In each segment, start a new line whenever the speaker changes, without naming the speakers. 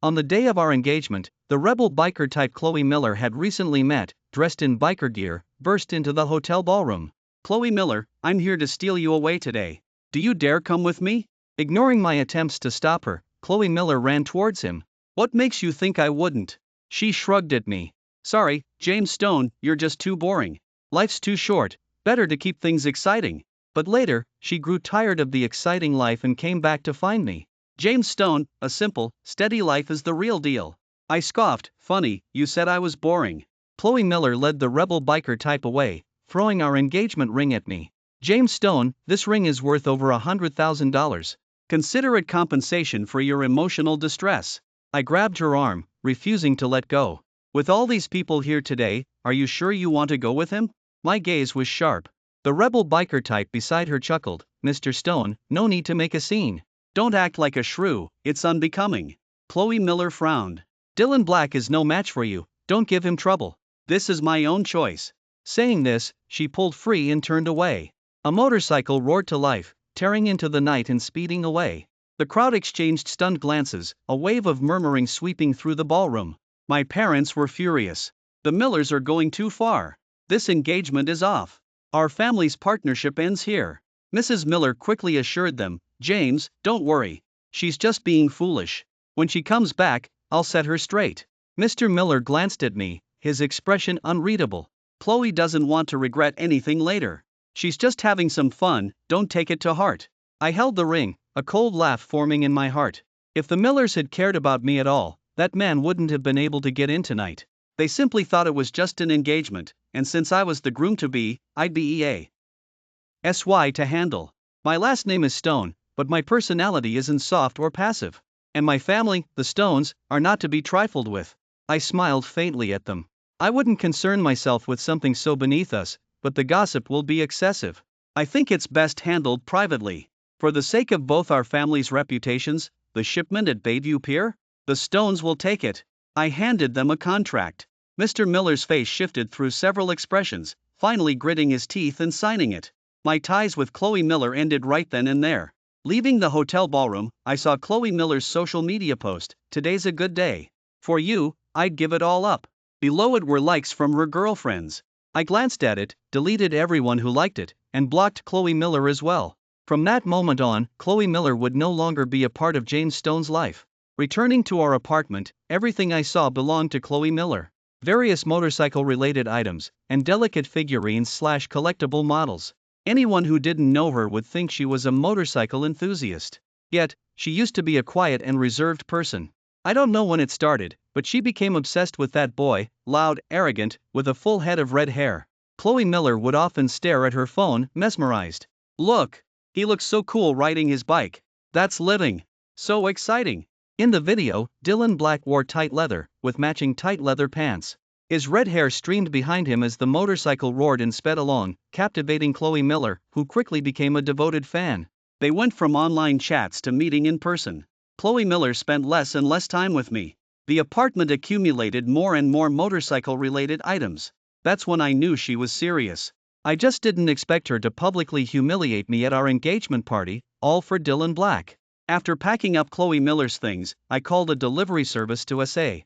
On the day of our engagement, the rebel biker type Chloe Miller had recently met, dressed in biker gear, burst into the hotel ballroom. "Chloe Miller, I'm here to steal you away today. Do you dare come with me?" Ignoring my attempts to stop her, Chloe Miller ran towards him. "What makes you think I wouldn't?" She shrugged at me. "Sorry, James Stone, you're just too boring. Life's too short, better to keep things exciting." But later, she grew tired of the exciting life and came back to find me. "James Stone, a simple, steady life is the real deal." I scoffed. "Funny, you said I was boring." Chloe Miller led the rebel biker type away, throwing our engagement ring at me. "James Stone, this ring is worth over $100,000. Consider it compensation for your emotional distress." I grabbed her arm, refusing to let go. "With all these people here today, are you sure you want to go with him?" My gaze was sharp. The rebel biker type beside her chuckled. "Mr. Stone, no need to make a scene. Don't act like a shrew, it's unbecoming." Chloe Miller frowned. "Dylan Black is no match for you, don't give him trouble. This is my own choice." Saying this, she pulled free and turned away. A motorcycle roared to life, tearing into the night and speeding away. The crowd exchanged stunned glances, a wave of murmuring sweeping through the ballroom. My parents were furious. "The Millers are going too far. This engagement is off. Our family's partnership ends here." Mrs. Miller quickly assured them, "James, don't worry. She's just being foolish. When she comes back, I'll set her straight." Mr. Miller glanced at me, his expression unreadable. "Chloe doesn't want to regret anything later. She's just having some fun, don't take it to heart." I held the ring, a cold laugh forming in my heart. If the Millers had cared about me at all, that man wouldn't have been able to get in tonight. They simply thought it was just an engagement, and since I was the groom-to-be, I'd be EA.SY to handle. My last name is Stone, but my personality isn't soft or passive. And my family, the Stones, are not to be trifled with. I smiled faintly at them. "I wouldn't concern myself with something so beneath us, but the gossip will be excessive. I think it's best handled privately. For the sake of both our families' reputations, the shipment at Bayview Pier? The Stones will take it." I handed them a contract. Mr. Miller's face shifted through several expressions, finally gritting his teeth and signing it. My ties with Chloe Miller ended right then and there. Leaving the hotel ballroom, I saw Chloe Miller's social media post, "Today's a good day. For you, I'd give it all up." Below it were likes from her girlfriends. I glanced at it, deleted everyone who liked it, and blocked Chloe Miller as well. From that moment on, Chloe Miller would no longer be a part of James Stone's life. Returning to our apartment, everything I saw belonged to Chloe Miller. Various motorcycle-related items, and delicate figurines/collectible models. Anyone who didn't know her would think she was a motorcycle enthusiast. Yet, she used to be a quiet and reserved person. I don't know when it started, but she became obsessed with that boy, loud, arrogant, with a full head of red hair. Chloe Miller would often stare at her phone, mesmerized. "Look! He looks so cool riding his bike. That's living. So exciting." In the video, Dylan Black wore tight leather, with matching tight leather pants. His red hair streamed behind him as the motorcycle roared and sped along, captivating Chloe Miller, who quickly became a devoted fan. They went from online chats to meeting in person. Chloe Miller spent less and less time with me. The apartment accumulated more and more motorcycle-related items. That's when I knew she was serious. I just didn't expect her to publicly humiliate me at our engagement party, all for Dylan Black. After packing up Chloe Miller's things, I called a delivery service to send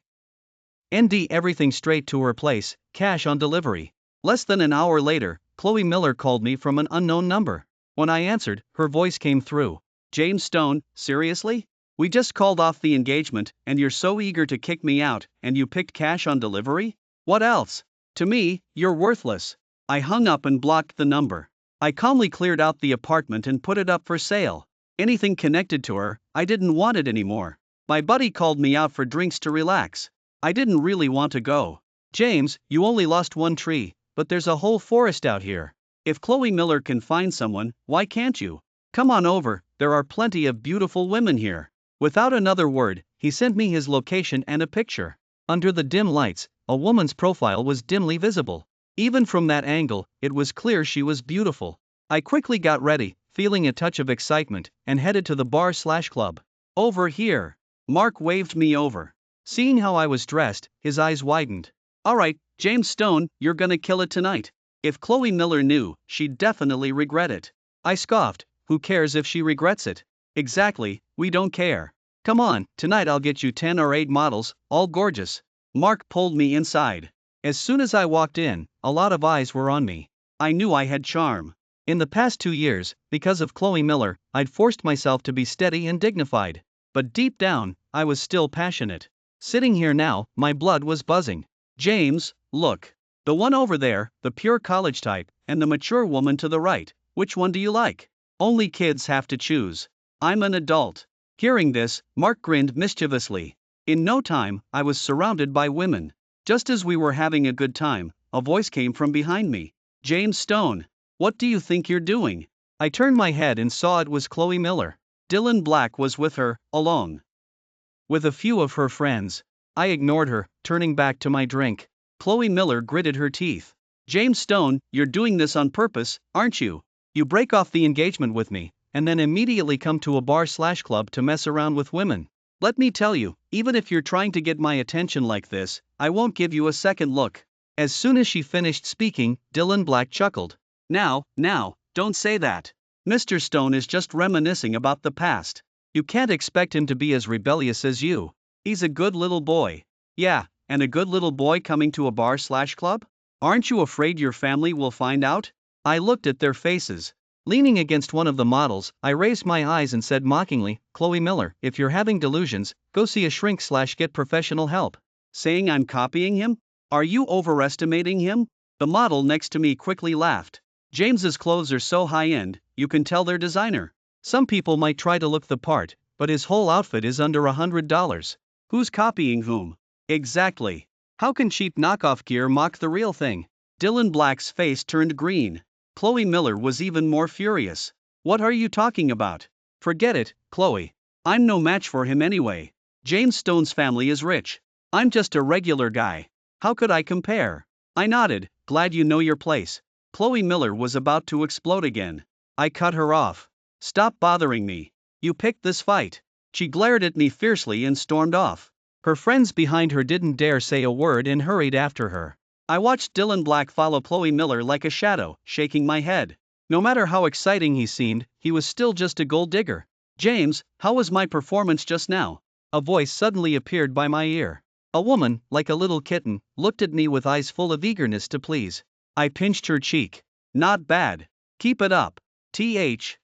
everything straight to her place, cash on delivery. Less than an hour later, Chloe Miller called me from an unknown number. When I answered, her voice came through. "James Stone, seriously? We just called off the engagement, and you're so eager to kick me out, and you picked cash on delivery? What else? To me, you're worthless." I hung up and blocked the number. I calmly cleared out the apartment and put it up for sale. Anything connected to her, I didn't want it anymore. My buddy called me out for drinks to relax. I didn't really want to go. "James, you only lost one tree, but there's a whole forest out here. If Chloe Miller can find someone, why can't you? Come on over, there are plenty of beautiful women here." Without another word, he sent me his location and a picture. Under the dim lights, a woman's profile was dimly visible. Even from that angle, it was clear she was beautiful. I quickly got ready, feeling a touch of excitement, and headed to the bar/club. "Over here." Mark waved me over. Seeing how I was dressed, his eyes widened. "All right, James Stone, you're gonna kill it tonight." If Chloe Miller knew, she'd definitely regret it. I scoffed. Who cares if she regrets it? Exactly, we don't care. Come on, tonight I'll get you 10 or 8 models, all gorgeous. Mark pulled me inside. As soon as I walked in, a lot of eyes were on me. I knew I had charm. In the past 2 years, because of Chloe Miller, I'd forced myself to be steady and dignified. But deep down, I was still passionate. Sitting here now, my blood was buzzing. James, look. The one over there, the pure college type, and the mature woman to the right, which one do you like? Only kids have to choose. I'm an adult. Hearing this, Mark grinned mischievously. In no time, I was surrounded by women. Just as we were having a good time, a voice came from behind me. James Stone. What do you think you're doing? I turned my head and saw it was Chloe Miller. Dylan Black was with her, alone. With a few of her friends. I ignored her, turning back to my drink. Chloe Miller gritted her teeth. James Stone, you're doing this on purpose, aren't you? You break off the engagement with me, and then immediately come to a bar/club to mess around with women. Let me tell you, even if you're trying to get my attention like this, I won't give you a second look. As soon as she finished speaking, Dylan Black chuckled. Now, don't say that. Mr. Stone is just reminiscing about the past. You can't expect him to be as rebellious as you. He's a good little boy. Yeah, and a good little boy coming to a bar/club? Aren't you afraid your family will find out? I looked at their faces. Leaning against one of the models, I raised my eyes and said mockingly, Chloe Miller, if you're having delusions, go see a shrink/get professional help. Saying I'm copying him? Are you overestimating him? The model next to me quickly laughed. James's clothes are so high-end, you can tell they're designer. Some people might try to look the part, but his whole outfit is under $100. Who's copying whom? Exactly. How can cheap knockoff gear mock the real thing? Dylan Black's face turned green. Chloe Miller was even more furious. What are you talking about? Forget it, Chloe. I'm no match for him anyway. James Stone's family is rich. I'm just a regular guy. How could I compare? I nodded, glad you know your place. Chloe Miller was about to explode again. I cut her off. Stop bothering me. You picked this fight. She glared at me fiercely and stormed off. Her friends behind her didn't dare say a word and hurried after her. I watched Dylan Black follow Chloe Miller like a shadow, shaking my head. No matter how exciting he seemed, he was still just a gold digger. James, how was my performance just now? A voice suddenly appeared by my ear. A woman, like a little kitten, looked at me with eyes full of eagerness to please. I pinched her cheek. Not bad. Keep it up. TH.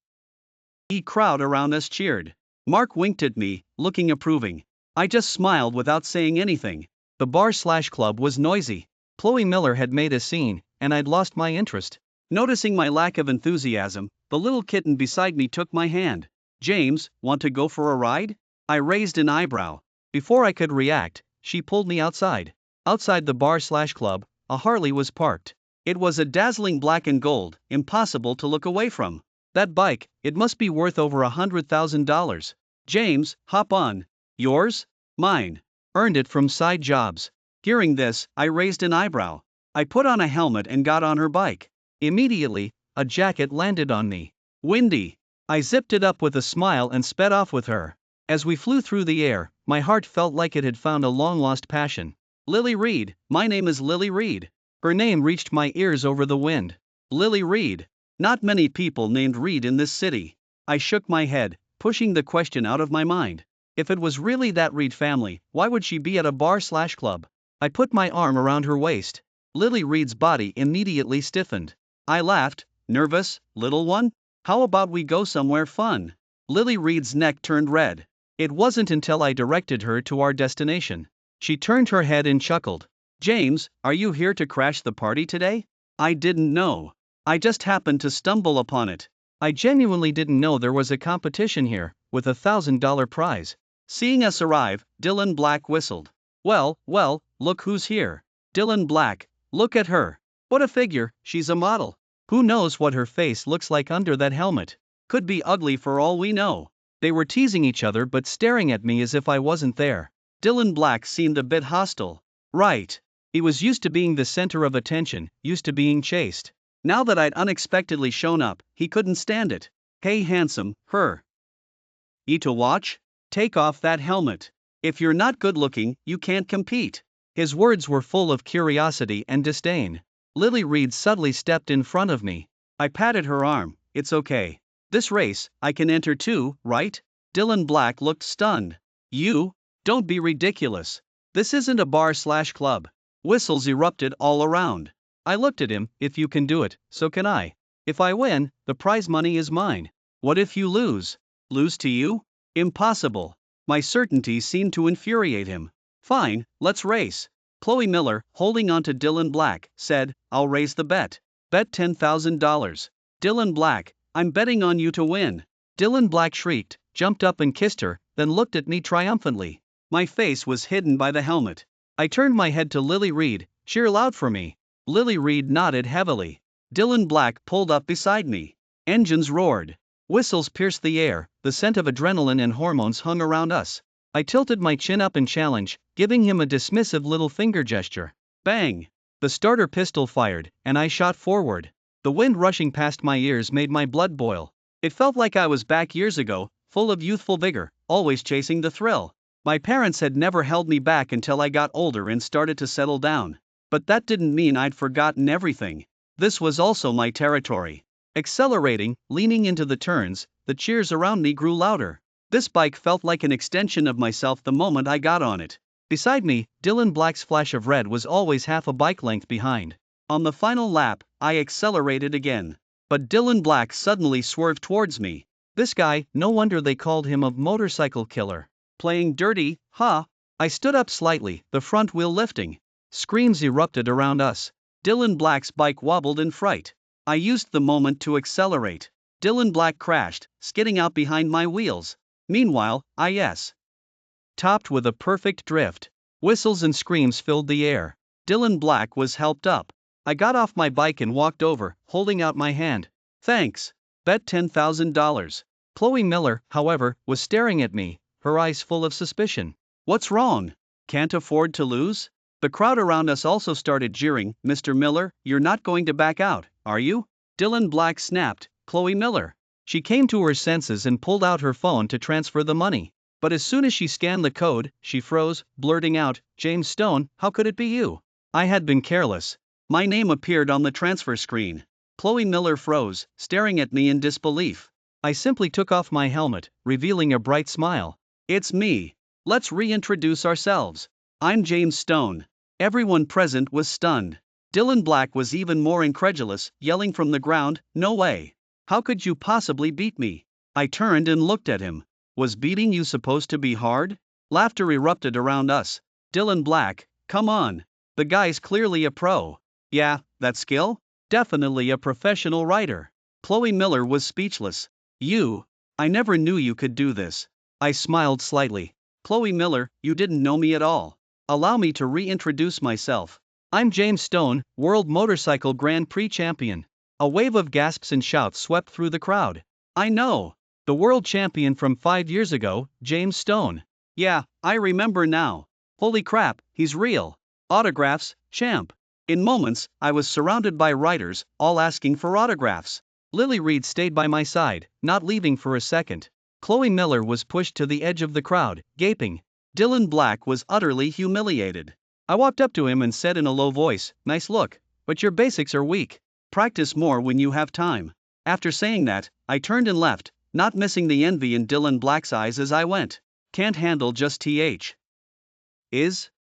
The crowd around us cheered. Mark winked at me, looking approving. I just smiled without saying anything. The bar/club was noisy. Chloe Miller had made a scene, and I'd lost my interest. Noticing my lack of enthusiasm, the little kitten beside me took my hand. James, want to go for a ride? I raised an eyebrow. Before I could react, she pulled me outside. Outside the bar/club, a Harley was parked. It was a dazzling black and gold, impossible to look away from. That bike, it must be worth over $100,000. James, hop on. Yours? Mine. Earned it from side jobs. Hearing this, I raised an eyebrow. I put on a helmet and got on her bike. Immediately, a jacket landed on me. Windy. I zipped it up with a smile and sped off with her. As we flew through the air, my heart felt like it had found a long-lost passion. Lily Reed, my name is Lily Reed. Her name reached my ears over the wind. Lily Reed. Not many people named Reed in this city. I shook my head, pushing the question out of my mind. If it was really that Reed family, why would she be at a bar/club? I put my arm around her waist. Lily Reed's body immediately stiffened. I laughed, nervous, little one? How about we go somewhere fun? Lily Reed's neck turned red. It wasn't until I directed her to our destination. She turned her head and chuckled. James, are you here to crash the party today? I didn't know. I just happened to stumble upon it. I genuinely didn't know there was a competition here, with a $1,000 prize. Seeing us arrive, Dylan Black whistled. Well, look who's here. Dylan Black, look at her. What a figure, she's a model. Who knows what her face looks like under that helmet? Could be ugly for all we know. They were teasing each other but staring at me as if I wasn't there. Dylan Black seemed a bit hostile. Right. He was used to being the center of attention, used to being chased. Now that I'd unexpectedly shown up, he couldn't stand it. Hey handsome, her. You to watch? Take off that helmet. If you're not good looking, you can't compete. His words were full of curiosity and disdain. Lily Reed suddenly stepped in front of me. I patted her arm. It's okay. This race, I can enter too, right? Dylan Black looked stunned. You? Don't be ridiculous. This isn't a bar/club. Whistles erupted all around. I looked at him. If you can do it, so can I. If I win, the prize money is mine. What if you lose? Lose to you? Impossible. My certainty seemed to infuriate him. Fine, let's race. Chloe Miller, holding on to Dylan Black, said, I'll raise the bet. Bet $10,000. Dylan Black, I'm betting on you to win. Dylan Black shrieked, jumped up and kissed her, then looked at me triumphantly. My face was hidden by the helmet. I turned my head to Lily Reed. Cheer loud for me. Lily Reed nodded heavily. Dylan Black pulled up beside me. Engines roared. Whistles pierced the air. The scent of adrenaline and hormones hung around us. I tilted my chin up in challenge, giving him a dismissive little finger gesture. Bang! The starter pistol fired, and I shot forward. The wind rushing past my ears made my blood boil. It felt like I was back years ago, full of youthful vigor, always chasing the thrill. My parents had never held me back until I got older and started to settle down. But that didn't mean I'd forgotten everything. This was also my territory. Accelerating, leaning into the turns, the cheers around me grew louder. This bike felt like an extension of myself the moment I got on it. Beside me, Dylan Black's flash of red was always half a bike length behind. On the final lap, I accelerated again. But Dylan Black suddenly swerved towards me. This guy, no wonder they called him a motorcycle killer. Playing dirty, huh? I stood up slightly, the front wheel lifting. Screams erupted around us. Dylan Black's bike wobbled in fright. I used the moment to accelerate. Dylan Black crashed, skidding out behind my wheels. Meanwhile, topped with a perfect drift. Whistles and screams filled the air. Dylan Black was helped up. I got off my bike and walked over, holding out my hand. Thanks. Bet $10,000. Chloe Miller, however, was staring at me, her eyes full of suspicion. What's wrong? Can't afford to lose? The crowd around us also started jeering. Mr. Miller, you're not going to back out, are you? Dylan Black snapped. Chloe Miller. She came to her senses and pulled out her phone to transfer the money. But as soon as she scanned the code, she froze, blurting out, James Stone, how could it be you? I had been careless. My name appeared on the transfer screen. Chloe Miller froze, staring at me in disbelief. I simply took off my helmet, revealing a bright smile. It's me. Let's reintroduce ourselves. I'm James Stone. Everyone present was stunned. Dylan Black was even more incredulous, yelling from the ground, no way. How could you possibly beat me? I turned and looked at him. Was beating you supposed to be hard? Laughter erupted around us. Dylan Black, come on. The guy's clearly a pro. Yeah, that skill? Definitely a professional rider. Chloe Miller was speechless. I never knew you could do this. I smiled slightly. Chloe Miller, you didn't know me at all. Allow me to reintroduce myself. I'm James Stone, World Motorcycle Grand Prix Champion. A wave of gasps and shouts swept through the crowd. I know. The world champion from 5 years ago, James Stone. Yeah, I remember now. Holy crap, he's real. Autographs, champ. In moments, I was surrounded by riders, all asking for autographs. Lily Reed stayed by my side, not leaving for a second. Chloe Miller was pushed to the edge of the crowd, gaping. Dylan Black was utterly humiliated. I walked up to him and said in a low voice, nice look, but your basics are weak. Practice more when you have time. After saying that, I turned and left, not missing the envy in Dylan Black's eyes as I went. Can't handle just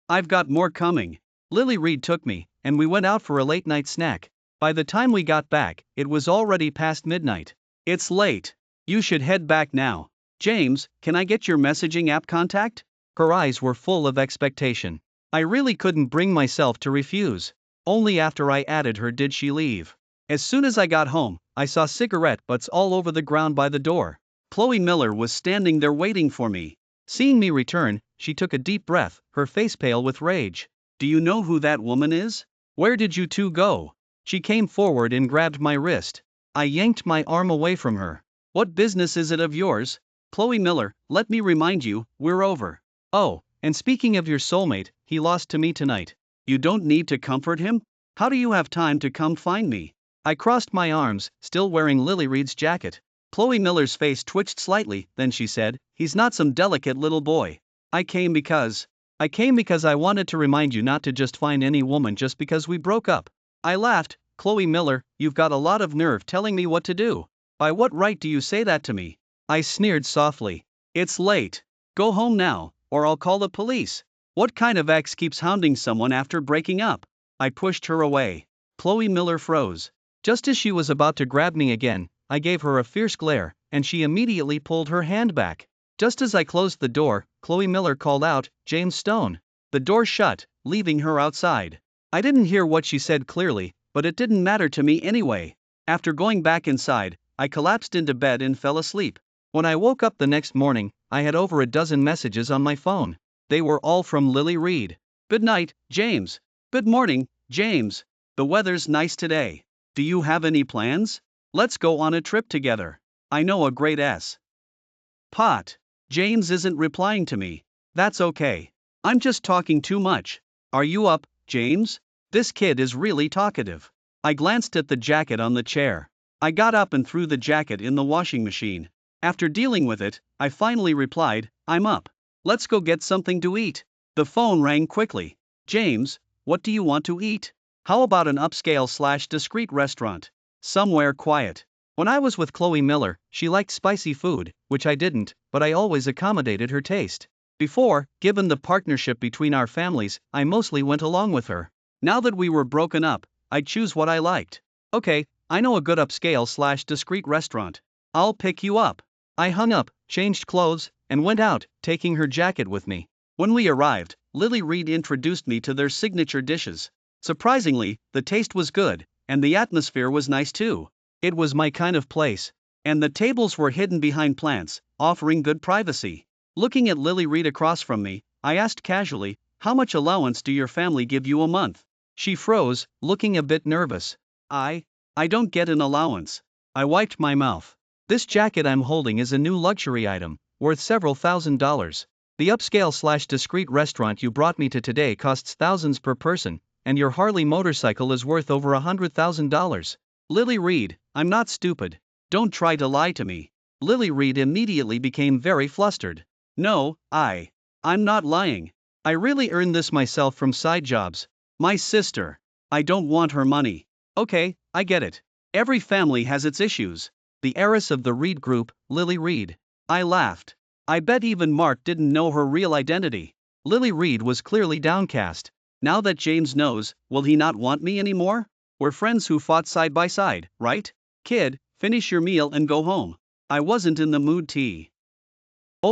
I've got more coming. Lily Reed took me, and we went out for a late night snack. By the time we got back, it was already past midnight. It's late. You should head back now. James, can I get your messaging app contact? Her eyes were full of expectation. I really couldn't bring myself to refuse. Only after I added her did she leave. As soon as I got home, I saw cigarette butts all over the ground by the door. Chloe Miller was standing there waiting for me. Seeing me return, she took a deep breath, her face pale with rage. Do you know who that woman is? Where did you two go? She came forward and grabbed my wrist. I yanked my arm away from her. What business is it of yours? Chloe Miller, let me remind you, we're over. Oh, and speaking of your soulmate, he lost to me tonight. You don't need to comfort him? How do you have time to come find me? I crossed my arms, still wearing Lily Reed's jacket. Chloe Miller's face twitched slightly, then she said, he's not some delicate little boy. I came because I wanted to remind you not to just find any woman just because we broke up. I laughed. Chloe Miller, you've got a lot of nerve telling me what to do. By what right do you say that to me? I sneered softly. It's late. Go home now, or I'll call the police. What kind of ex keeps hounding someone after breaking up? I pushed her away. Chloe Miller froze. Just as she was about to grab me again, I gave her a fierce glare, and she immediately pulled her hand back. Just as I closed the door, Chloe Miller called out, "James Stone." The door shut, leaving her outside. I didn't hear what she said clearly, but it didn't matter to me anyway. After going back inside, I collapsed into bed and fell asleep. When I woke up the next morning, I had over a dozen messages on my phone. They were all from Lily Reed. "Good night, James." "Good morning, James. The weather's nice today. Do you have any plans? Let's go on a trip together. I know a great spot." James isn't replying to me. That's okay. I'm just talking too much. Are you up, James? This kid is really talkative. I glanced at the jacket on the chair. I got up and threw the jacket in the washing machine. After dealing with it, I finally replied, "I'm up. Let's go get something to eat." The phone rang quickly. "James, what do you want to eat? How about an upscale/discreet restaurant? Somewhere quiet." When I was with Chloe Miller, she liked spicy food, which I didn't, but I always accommodated her taste. Before, given the partnership between our families, I mostly went along with her. Now that we were broken up, I'd choose what I liked. "Okay, I know a good upscale/discreet restaurant. I'll pick you up." I hung up, changed clothes, and went out, taking her jacket with me. When we arrived, Lily Reed introduced me to their signature dishes. Surprisingly, the taste was good, and the atmosphere was nice too. It was my kind of place. And the tables were hidden behind plants, offering good privacy. Looking at Lily Reed across from me, I asked casually, "How much allowance do your family give you a month?" She froze, looking a bit nervous. I don't get an allowance." I wiped my mouth. "This jacket I'm holding is a new luxury item, worth several $1,000s. The upscale/discreet restaurant you brought me to today costs thousands per person, and your Harley motorcycle is worth over $100,000. Lily Reed, I'm not stupid. Don't try to lie to me." Lily Reed immediately became very flustered. "No, I'm not lying. I really earned this myself from side jobs. My sister. I don't want her money." "Okay, I get it. Every family has its issues." The heiress of the Reed Group, Lily Reed. I laughed. I bet even Mark didn't know her real identity. Lily Reed was clearly downcast. Now that James knows, will he not want me anymore? We're friends who fought side by side, right? "Kid, finish your meal and go home. I wasn't in the mood to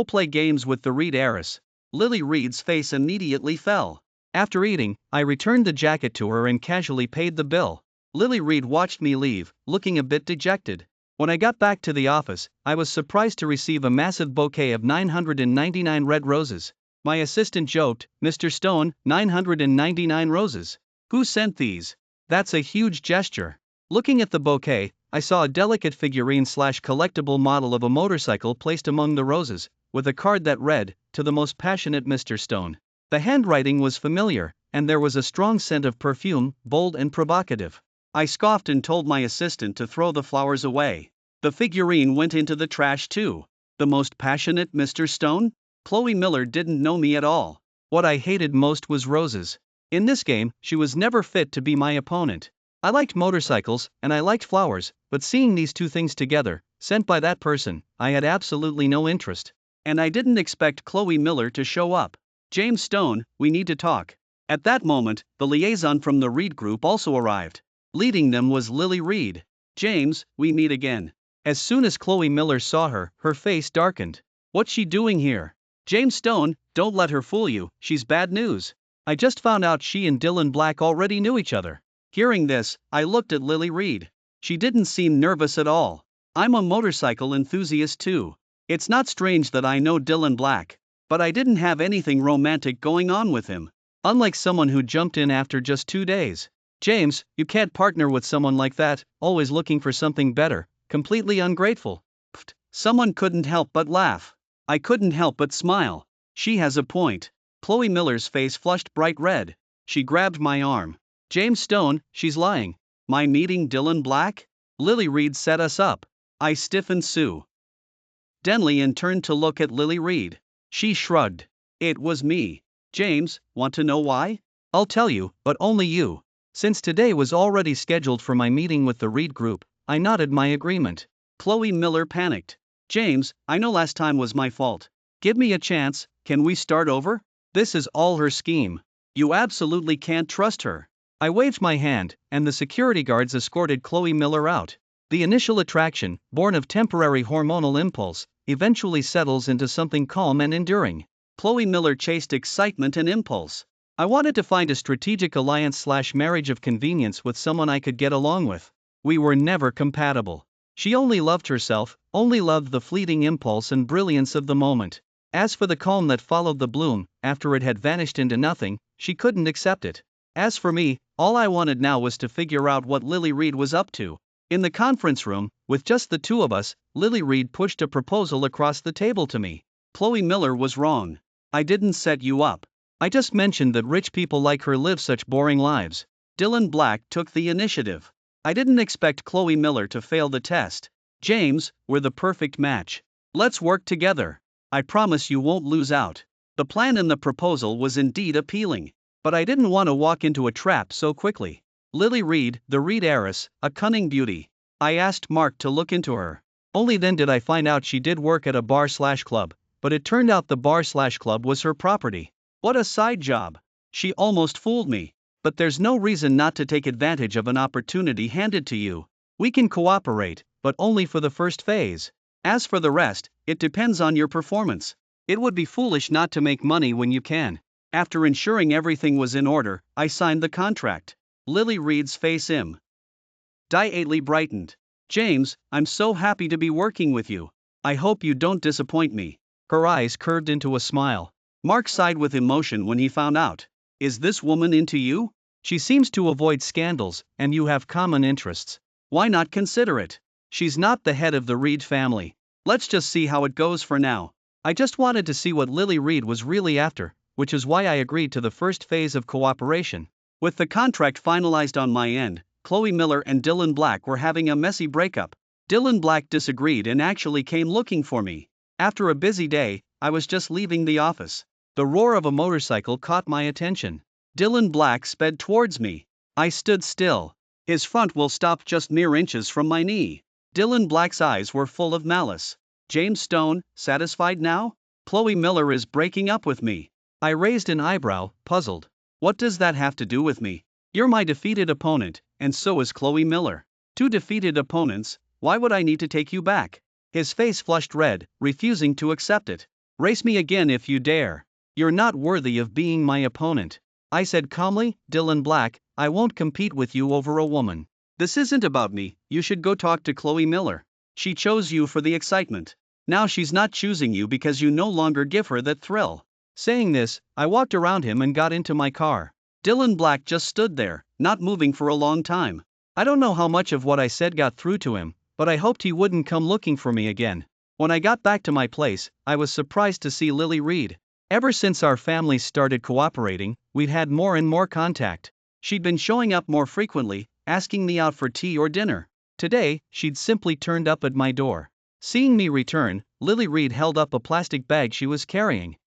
play games with the Reed heiress." Lily Reed's face immediately fell. After eating, I returned the jacket to her and casually paid the bill. Lily Reed watched me leave, looking a bit dejected. When I got back to the office, I was surprised to receive a massive bouquet of 999 red roses. My assistant joked, "Mr. Stone, 999 roses. Who sent these? That's a huge gesture." Looking at the bouquet, I saw a delicate figurine/collectible model of a motorcycle placed among the roses, with a card that read, "To the most passionate Mr. Stone." The handwriting was familiar, and there was a strong scent of perfume, bold and provocative. I scoffed and told my assistant to throw the flowers away. The figurine went into the trash too. The most passionate Mr. Stone? Chloe Miller didn't know me at all. What I hated most was roses. In this game, she was never fit to be my opponent. I liked motorcycles, and I liked flowers, but seeing these two things together, sent by that person, I had absolutely no interest. And I didn't expect Chloe Miller to show up. "James Stone, we need to talk." At that moment, the liaison from the Reed Group also arrived. Leading them was Lily Reed. "James, we meet again." As soon as Chloe Miller saw her, her face darkened. "What's she doing here?" "James Stone, don't let her fool you, she's bad news. I just found out she and Dylan Black already knew each other." Hearing this, I looked at Lily Reed. She didn't seem nervous at all. I'm a motorcycle enthusiast too. It's not strange that I know Dylan Black. But I didn't have anything romantic going on with him. Unlike someone who jumped in after just 2 days. "James, you can't partner with someone like that, always looking for something better, completely ungrateful." Pfft, someone couldn't help but laugh. I couldn't help but smile. She has a point. Chloe Miller's face flushed bright red. She grabbed my arm. "James Stone, she's lying. My meeting Dylan Black? Lily Reed set us up." I stiffened Denley and turned to look at Lily Reed. She shrugged. "It was me." "James, want to know why?" "I'll tell you, but only you." Since today was already scheduled for my meeting with the Reed Group, I nodded my agreement. Chloe Miller panicked. "James, I know last time was my fault. Give me a chance, can we start over? This is all her scheme. You absolutely can't trust her. I waved my hand, and the security guards escorted Chloe Miller out. The initial attraction, born of temporary hormonal impulse, eventually settles into something calm and enduring. Chloe Miller chased excitement and impulse. I wanted to find a strategic alliance/marriage of convenience with someone I could get along with. We were never compatible. She only loved herself, only loved the fleeting impulse and brilliance of the moment. As for the calm that followed the bloom, after it had vanished into nothing, she couldn't accept it. As for me, all I wanted now was to figure out what Lily Reed was up to. In the conference room, with just the two of us, Lily Reed pushed a proposal across the table to me. Chloe Miller was wrong. I didn't set you up. I just mentioned that rich people like her live such boring lives. Dylan Black took the initiative. I didn't expect Chloe Miller to fail the test. James, we're the perfect match. Let's work together. I promise you won't lose out. The plan in the proposal was indeed appealing. But I didn't want to walk into a trap so quickly. Lily Reed, the Reed heiress, a cunning beauty. I asked Mark to look into her. Only then did I find out she did work at a bar/club, but it turned out the bar/club was her property. What a side job. She almost fooled me. But there's no reason not to take advantage of an opportunity handed to you. We can cooperate, but only for the first phase. As for the rest, it depends on your performance. It would be foolish not to make money when you can. After ensuring everything was in order, I signed the contract. Lily Reed's face immediately brightened. James, I'm so happy to be working with you. I hope you don't disappoint me. Her eyes curved into a smile. Mark sighed with emotion when he found out. Is this woman into you? She seems to avoid scandals, and you have common interests. Why not consider it? She's not the head of the Reed family. Let's just see how it goes for now. I just wanted to see what Lily Reed was really after, which is why I agreed to the first phase of cooperation. With the contract finalized on my end, Chloe Miller and Dylan Black were having a messy breakup. Dylan Black disagreed and actually came looking for me. After a busy day, I was just leaving the office. The roar of a motorcycle caught my attention. Dylan Black sped towards me. I stood still. His front wheel stopped just mere inches from my knee. Dylan Black's eyes were full of malice. James Stone, satisfied now? Chloe Miller is breaking up with me. I raised an eyebrow, puzzled. What does that have to do with me? You're my defeated opponent, and so is Chloe Miller. Two defeated opponents, why would I need to take you back? His face flushed red, refusing to accept it. Race me again if you dare. You're not worthy of being my opponent. I said calmly, Dylan Black, I won't compete with you over a woman. This isn't about me, you should go talk to Chloe Miller. She chose you for the excitement. Now she's not choosing you because you no longer give her that thrill. Saying this, I walked around him and got into my car. Dylan Black just stood there, not moving for a long time. I don't know how much of what I said got through to him, but I hoped he wouldn't come looking for me again. When I got back to my place, I was surprised to see Lily Reed. Ever since our families started cooperating, we'd had more and more contact. She'd been showing up more frequently, asking me out for tea or dinner. Today, she'd simply turned up at my door. Seeing me return, Lily Reed held up a plastic bag she was carrying.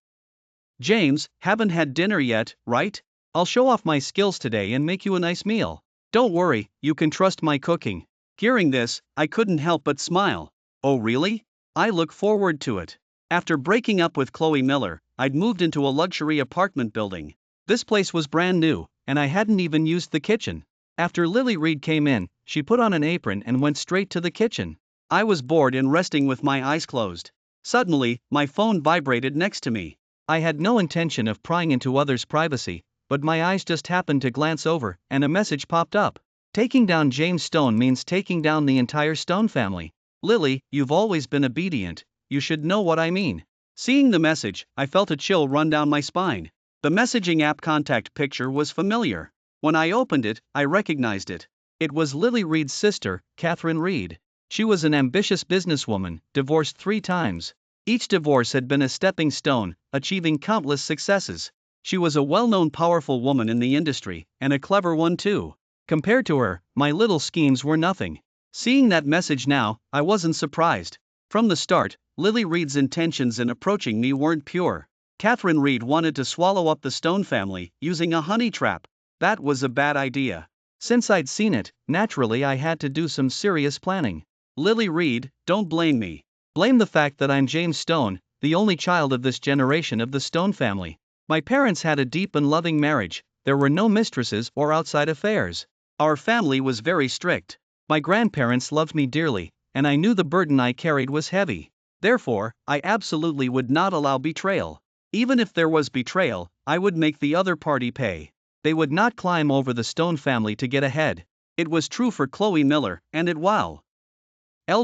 James, haven't had dinner yet, right? I'll show off my skills today and make you a nice meal. Don't worry, you can trust my cooking. Hearing this, I couldn't help but smile. Oh really? I look forward to it. After breaking up with Chloe Miller, I'd moved into a luxury apartment building. This place was brand new, and I hadn't even used the kitchen. After Lily Reed came in, she put on an apron and went straight to the kitchen. I was bored and resting with my eyes closed. Suddenly, my phone vibrated next to me. I had no intention of prying into others' privacy, but my eyes just happened to glance over, and a message popped up. Taking down James Stone means taking down the entire Stone family. Lily, you've always been obedient, you should know what I mean. Seeing the message, I felt a chill run down my spine. The messaging app contact picture was familiar. When I opened it, I recognized it. It was Lily Reed's sister, Catherine Reed. She was an ambitious businesswoman, divorced 3 times. Each divorce had been a stepping stone, achieving countless successes. She was a well-known powerful woman in the industry, and a clever one too. Compared to her, my little schemes were nothing. Seeing that message now, I wasn't surprised. From the start, Lily Reed's intentions in approaching me weren't pure. Catherine Reed wanted to swallow up the Stone family, using a honey trap. That was a bad idea. Since I'd seen it, naturally I had to do some serious planning. Lily Reed, don't blame me. Blame the fact that I'm James Stone, the only child of this generation of the Stone family. My parents had a deep and loving marriage, there were no mistresses or outside affairs. Our family was very strict. My grandparents loved me dearly, and I knew the burden I carried was heavy. Therefore, I absolutely would not allow betrayal. Even if there was betrayal, I would make the other party pay. They would not climb over the Stone family to get ahead. It was true for Chloe Miller, and it will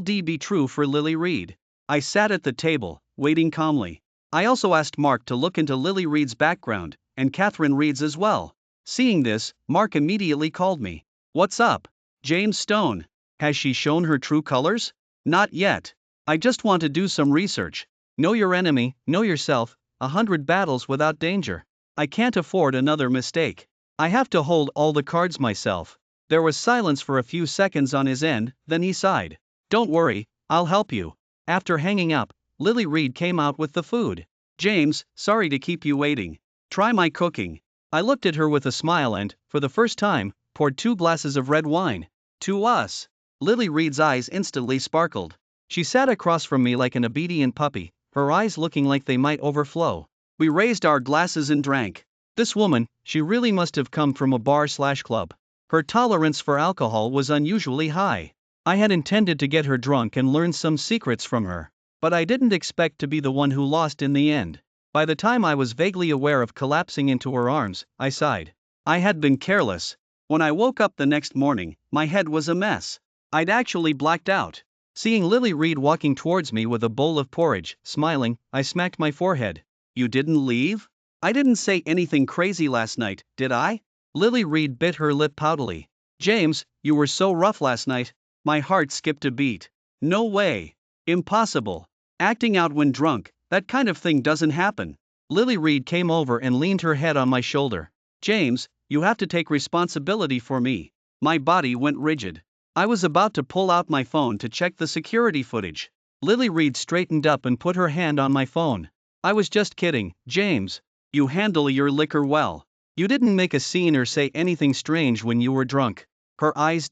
be true for Lily Reed. I sat at the table, waiting calmly. I also asked Mark to look into Lily Reed's background, and Catherine Reed's as well. Seeing this, Mark immediately called me. "What's up, James Stone? Has she shown her true colors?" "Not yet. I just want to do some research. Know your enemy, know yourself, 100 battles without danger. I can't afford another mistake. I have to hold all the cards myself." There was silence for a few seconds on his end, then he sighed. "Don't worry, I'll help you." After hanging up, Lily Reed came out with the food. "James, sorry to keep you waiting. Try my cooking." I looked at her with a smile and, for the first time, poured 2 glasses of red wine. "To us." Lily Reed's eyes instantly sparkled. She sat across from me like an obedient puppy, her eyes looking like they might overflow. We raised our glasses and drank. This woman, she really must have come from a bar/club. Her tolerance for alcohol was unusually high. I had intended to get her drunk and learn some secrets from her. But I didn't expect to be the one who lost in the end. By the time I was vaguely aware of collapsing into her arms, I sighed. I had been careless. When I woke up the next morning, my head was a mess. I'd actually blacked out. Seeing Lily Reed walking towards me with a bowl of porridge, smiling, I smacked my forehead. "You didn't leave? I didn't say anything crazy last night, did I?" Lily Reed bit her lip poutily. "James, you were so rough last night." My heart skipped a beat. No way. Impossible. Acting out when drunk, that kind of thing doesn't happen. Lily Reed came over and leaned her head on my shoulder. "James, you have to take responsibility for me." My body went rigid. I was about to pull out my phone to check the security footage. Lily Reed straightened up and put her hand on my phone. "I was just kidding, James. You handle your liquor well. You didn't make a scene or say anything strange when you were drunk." Her eyes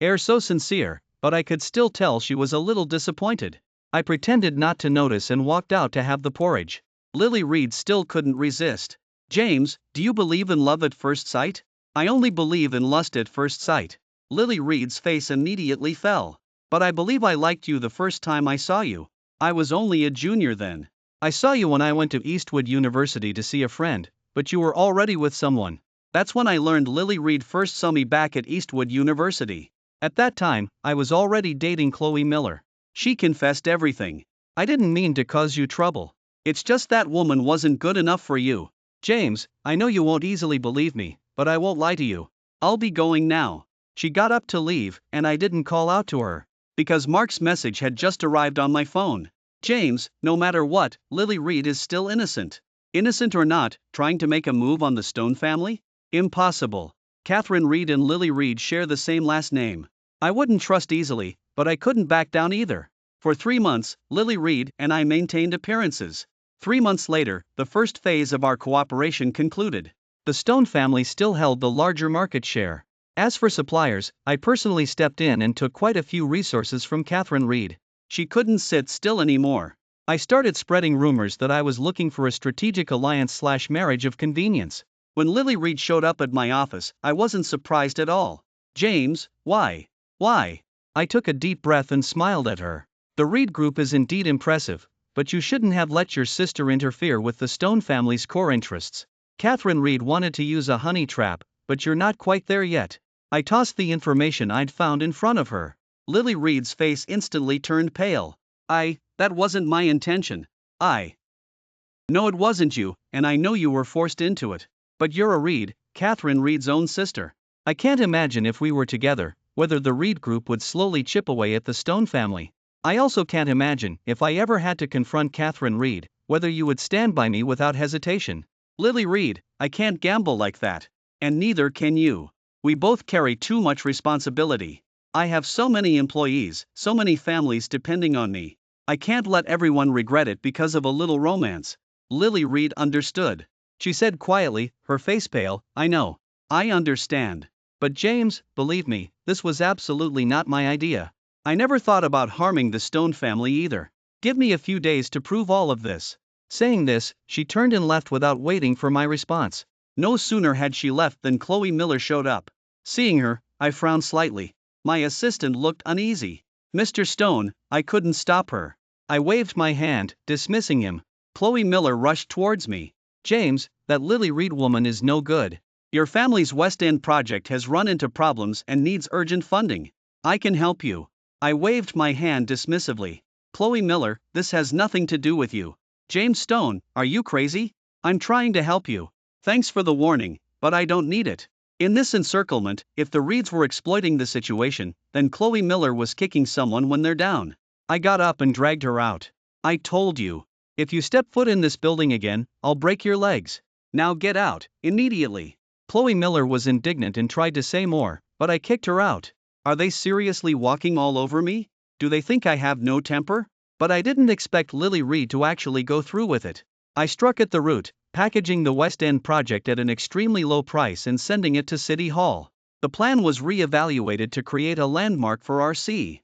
air so sincere, but I could still tell she was a little disappointed. I pretended not to notice and walked out to have the porridge. Lily Reed still couldn't resist. "James, do you believe in love at first sight?" "I only believe in lust at first sight." Lily Reed's face immediately fell. "But I believe I liked you the first time I saw you. I was only a junior then. I saw you when I went to Eastwood University to see a friend, but you were already with someone." That's when I learned Lily Reed first saw me back at Eastwood University. At that time, I was already dating Chloe Miller. She confessed everything. "I didn't mean to cause you trouble. It's just that woman wasn't good enough for you. James, I know you won't easily believe me, but I won't lie to you. I'll be going now." She got up to leave, and I didn't call out to her. Because Mark's message had just arrived on my phone. "James, no matter what, Lily Reed is still innocent." Innocent or not, trying to make a move on the Stone family? Impossible. Catherine Reed and Lily Reed share the same last name. I wouldn't trust easily, but I couldn't back down either. For 3 months, Lily Reed and I maintained appearances. 3 months later, the first phase of our cooperation concluded. The Stone family still held the larger market share. As for suppliers, I personally stepped in and took quite a few resources from Catherine Reed. She couldn't sit still anymore. I started spreading rumors that I was looking for a strategic alliance/marriage of convenience. When Lily Reed showed up at my office, I wasn't surprised at all. "James, why? Why?" I took a deep breath and smiled at her. "The Reed Group is indeed impressive, but you shouldn't have let your sister interfere with the Stone family's core interests. Catherine Reed wanted to use a honey trap, but you're not quite there yet." I tossed the information I'd found in front of her. Lily Reed's face instantly turned pale. That wasn't my intention. No, it wasn't you, and I know you were forced into it. But you're a Reed, Catherine Reed's own sister. I can't imagine if we were together, whether the Reed Group would slowly chip away at the Stone family. I also can't imagine, if I ever had to confront Catherine Reed, whether you would stand by me without hesitation. Lily Reed, I can't gamble like that. And neither can you. We both carry too much responsibility. I have so many employees, so many families depending on me. I can't let everyone regret it because of a little romance. Lily Reed understood. She said quietly, her face pale, "I know. I understand. But James, believe me, this was absolutely not my idea. I never thought about harming the Stone family either. Give me a few days to prove all of this. Saying this, she turned and left without waiting for my response. No sooner had she left than Chloe Miller showed up. Seeing her, I frowned slightly. My assistant looked uneasy. Mr. Stone, I couldn't stop her. I waved my hand, dismissing him. Chloe Miller rushed towards me. James, that Lily Reed woman is no good. Your family's West End project has run into problems and needs urgent funding. I can help you. I waved my hand dismissively. Chloe Miller, this has nothing to do with you. James Stone, are you crazy? I'm trying to help you. Thanks for the warning, but I don't need it. In this encirclement, if the Reeds were exploiting the situation, then Chloe Miller was kicking someone when they're down. I got up and dragged her out. I told you. If you step foot in this building again, I'll break your legs. Now get out, immediately. Chloe Miller was indignant and tried to say more, but I kicked her out. Are they seriously walking all over me? Do they think I have no temper? But I didn't expect Lily Reed to actually go through with it. I struck at the root, packaging the West End project at an extremely low price and sending it to City Hall. The plan was re-evaluated to create a landmark for RC.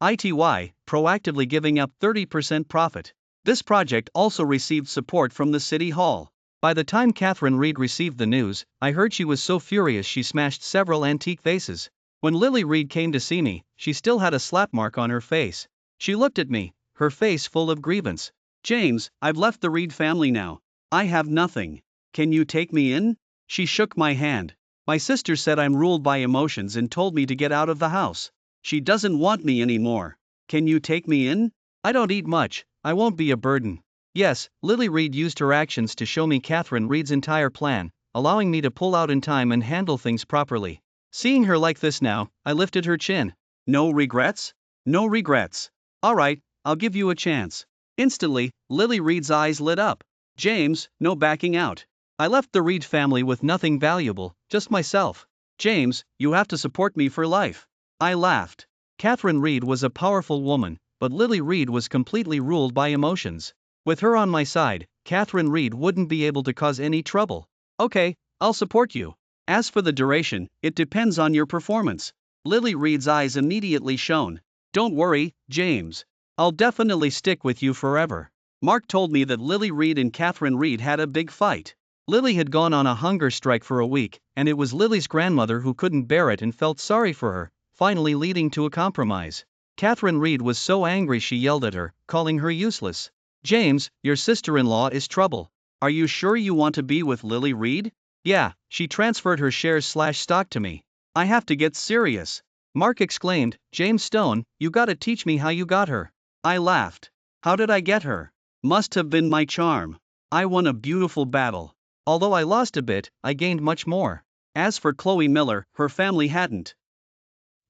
ITY, proactively giving up 30% profit. This project also received support from the City Hall. By the time Catherine Reed received the news, I heard she was so furious she smashed several antique vases. When Lily Reed came to see me, she still had a slap mark on her face. She looked at me, her face full of grievance. James, I've left the Reed family now. I have nothing. Can you take me in? She shook my hand. My sister said I'm ruled by emotions and told me to get out of the house. She doesn't want me anymore. Can you take me in? I don't eat much, I won't be a burden. Yes, Lily Reed used her actions to show me Catherine Reed's entire plan, allowing me to pull out in time and handle things properly. Seeing her like this now, I lifted her chin. No regrets? No regrets. All right, I'll give you a chance. Instantly, Lily Reed's eyes lit up. James, no backing out. I left the Reed family with nothing valuable, just myself. James, you have to support me for life. I laughed. Catherine Reed was a powerful woman, but Lily Reed was completely ruled by emotions. With her on my side, Catherine Reed wouldn't be able to cause any trouble. Okay, I'll support you. As for the duration, it depends on your performance. Lily Reed's eyes immediately shone. Don't worry, James. I'll definitely stick with you forever. Mark told me that Lily Reed and Catherine Reed had a big fight. Lily had gone on a hunger strike for a week, and it was Lily's grandmother who couldn't bear it and felt sorry for her, finally leading to a compromise. Catherine Reed was so angry she yelled at her, calling her useless. James, your sister-in-law is trouble. Are you sure you want to be with Lily Reed? Yeah, she transferred her shares/stock to me. I have to get serious. Mark exclaimed, James Stone, you gotta teach me how you got her. I laughed. How did I get her? Must have been my charm. I won a beautiful battle. Although I lost a bit, I gained much more. As for Chloe Miller, her family hadn't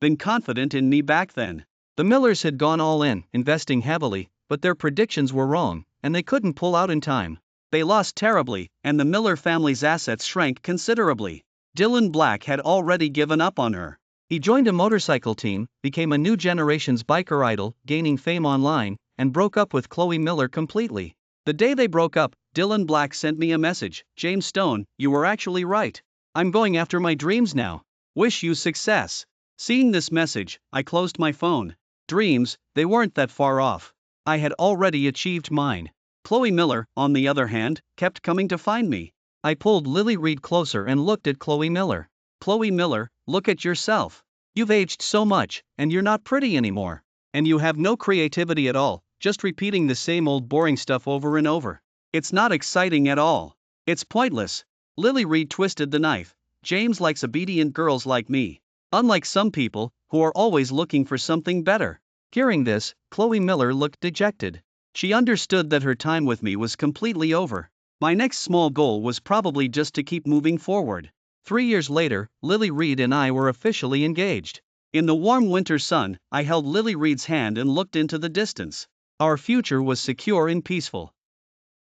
been confident in me back then. The Millers had gone all in, investing heavily, but their predictions were wrong, and they couldn't pull out in time. They lost terribly, and the Miller family's assets shrank considerably. Dylan Black had already given up on her. He joined a motorcycle team, became a new generation's biker idol, gaining fame online, and broke up with Chloe Miller completely. The day they broke up, Dylan Black sent me a message. James Stone, you were actually right. I'm going after my dreams now. Wish you success. Seeing this message, I closed my phone. Dreams, they weren't that far off. I had already achieved mine. Chloe Miller, on the other hand, kept coming to find me. I pulled Lily Reed closer and looked at Chloe Miller. Chloe Miller, look at yourself. You've aged so much, and you're not pretty anymore. And you have no creativity at all, just repeating the same old boring stuff over and over. It's not exciting at all. It's pointless. Lily Reed twisted the knife. James likes obedient girls like me. Unlike some people, who are always looking for something better. Hearing this, Chloe Miller looked dejected. She understood that her time with me was completely over. My next small goal was probably just to keep moving forward. 3 years later, Lily Reed and I were officially engaged. In the warm winter sun, I held Lily Reed's hand and looked into the distance. Our future was secure and peaceful.